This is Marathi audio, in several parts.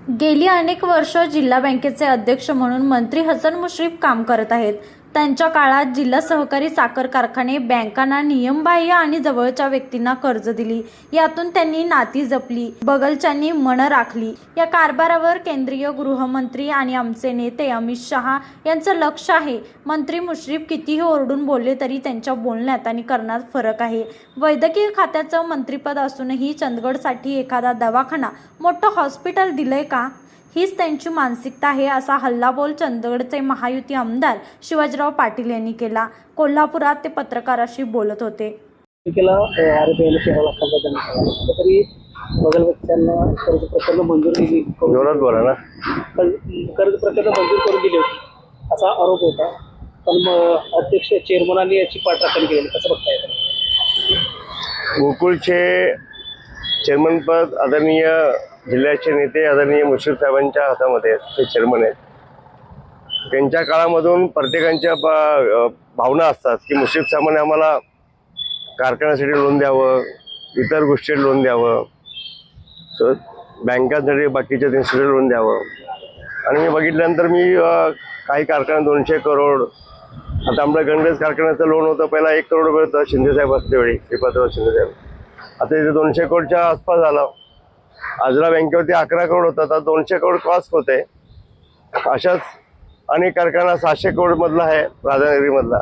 गेली अनेक वर्ष जिल्हा बँकेचे अध्यक्ष म्हणून मंत्री हसन मुश्रीफ काम करत आहेत। त्यांच्या काळात जिल्हा सहकारी साखर कारखाने बँकांना नियमबाह्य आणि जवळच्या व्यक्तींना कर्ज दिली, यातून त्यांनी नाती जपली, बगलच्यांनी मन राखली। या कारभारावर केंद्रीय गृहमंत्री आणि आमचे नेते अमित शहा यांचं लक्ष आहे। मंत्री मुश्रीफ कितीही ओरडून बोलले तरी त्यांच्या बोलण्यात आणि करण्यात फरक आहे। वैद्यकीय खात्याचं मंत्रिपद असूनही चंदगडसाठी एखादा दवाखाना, मोठं हॉस्पिटल दिलंय का, हीच त्यांची मानसिकता आहे, असा हल्लाबोल चंदगडचे महायुती आमदार शिवाजीराव पाटील यांनी केला। कोल्हापुरात ते पत्रकारांशी बोलत होते। बगल बच्च्यांना कर्ज प्रकरण मंजूर केली, जोरात बोला ना। कर्ज प्रकरण मंजूर करून दिली होती असा आरोप होता, पण अध्यक्ष चेअरमनांनी याची पाठराखण केली, कसं बघताय? गोकुळचे चेअरमनपद आदरणीय जिल्ह्याचे नेते आदरणीय मुश्रीफ साहेबांच्या हातामध्ये ते चेअरमन आहेत। त्यांच्या काळामधून प्रत्येकांच्या भावना असतात की मुश्रीफ साहेबांनी आम्हाला कारखान्यासाठी लोन द्यावं, इतर गोष्टी लोन द्यावं, बँकांसाठी बाकीच्या त्यांच्यासाठी लोन द्यावं। आणि मी बघितल्यानंतर मी काही कारखाना 200 करोड, आता आपल्या गणगज कारखान्याचं लोन होतं पहिला 1 करोड रुपये होतं शिंदेसाहेब असतेवेळी, श्रीपादराव शिंदेसाहेब। आता इथे 200 करोडच्या आसपास झालं। आजरा बँकेवरती 11 करोड होता, आता 200 करोड क्रॉस होते। अशाच अनेक कारखाना 700 करोड मधला आहे राधानगरीमधला।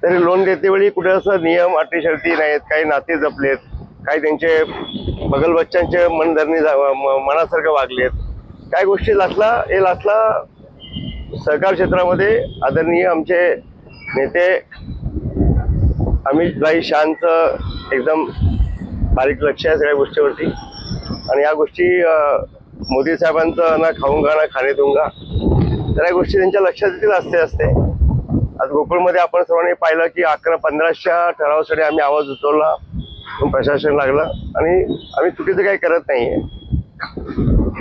तरी लोन देतेवेळी कुठे असं नियम अटी शर्ती नाहीत, काही नाते जपलेत, काही त्यांचे बगल बच्च्यांचे मनधरणी मनासारखं वागलेत। काही गोष्टी लाटला सहकार क्षेत्रामध्ये आदरणीय आमचे नेते अमित भाई शहांचं एकदम बारीक लक्ष आहे सगळ्या गोष्टीवरती। आणि या गोष्टी मोदी साहेबांचं ना खाऊंगा ना खाणे दूंगा, तर या गोष्टी त्यांच्या लक्षात येतील असते। आज गोकुळमध्ये आपण सर्वांनी पाहिलं की 11-15च्या ठरावासाठी आम्ही आवाज उचलला, प्रशासन लागलं आणि आम्ही चुकीचं काही करत नाहीये।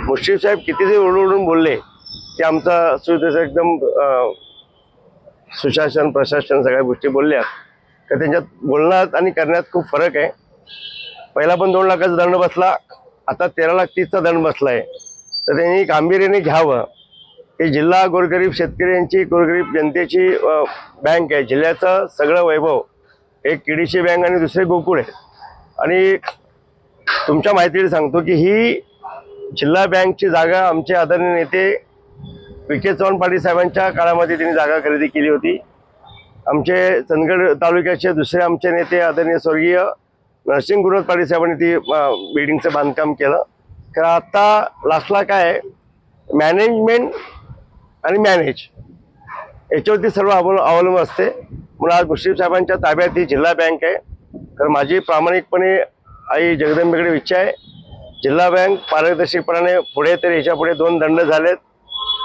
मुश्रीफ साहेब किती ओरडून बोलले की आमचा एकदम सुशासन प्रशासन सगळ्या गोष्टी बोलल्या, तर त्यांच्यात बोलण्यात आणि करण्यात खूप फरक आहे। पहिला पण 2 लाखाचा दंड बसला, आता 13,30,000चा दंड बसलाय। तर त्यांनी गांभीर्याने घ्यावं की जिल्हा गोरगरीब शेतकरी यांची, गोरगरीब जनतेची बँक आहे। जिल्ह्याचं सगळं वैभव, एक केडीसी बँक आणि दुसरे गोकुळ आहे। आणि तुमच्या माहितीने सांगतो की ही जिल्हा बँकची जागा आमचे आदरणीय नेते विखे चव्हाण पाटील साहेबांच्या काळामध्ये त्यांनी जागा खरेदी केली होती। आमचे चंदगड तालुक्याचे दुसरे आमचे नेते आदरणीय स्वर्गीय नरसिंह गुरुनाथ पाटील साहेबांनी ती बिल्डिंगचं बांधकाम केलं। कारण आता लास्टला काय मॅनेजमेंट आणि मॅनेज याच्यावरती सर्व अवलंबून असते। म्हणून आज मुश्रीफ साहेबांच्या ताब्यात ही जिल्हा बँक आहे। तर माझी प्रामाणिकपणे आई जगदंबेकडे इच्छा आहे, जिल्हा बँक पारदर्शकपणाने पुढे, तरी ह्याच्या पुढे 2 दंड झालेत,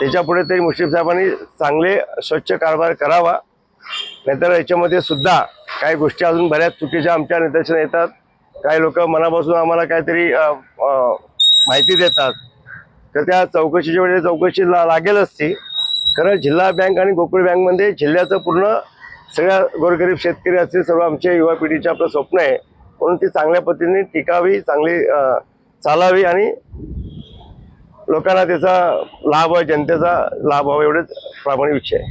त्याच्या पुढे तरी मुश्रीफ साहेबांनी चांगले स्वच्छ कारभार करावा। नाहीतर याच्यामध्ये सुद्धा काही गोष्टी अजून बऱ्याच चुकीच्या आमच्या निदर्शनास येतात। काही लोक मनापासून आम्हाला काहीतरी माहिती देतात, तर त्या चौकशीच्या वेळेस चौकशी लागेलच ती। खरं जिल्हा बँक आणि गोकुळ बँकमध्ये जिल्ह्याचं पूर्ण सगळ्या गोरगरीब शेतकरी असतील, सर्व आमच्या युवा पिढीचे आपलं स्वप्न आहे, म्हणून ती चांगल्या पद्धतीने टिकावी, चांगली चालावी आणि लोकांना त्याचा लाभ व्हावा, जनतेचा लाभ व्हावा, एवढेच प्रामाणिक इच्छा आहे।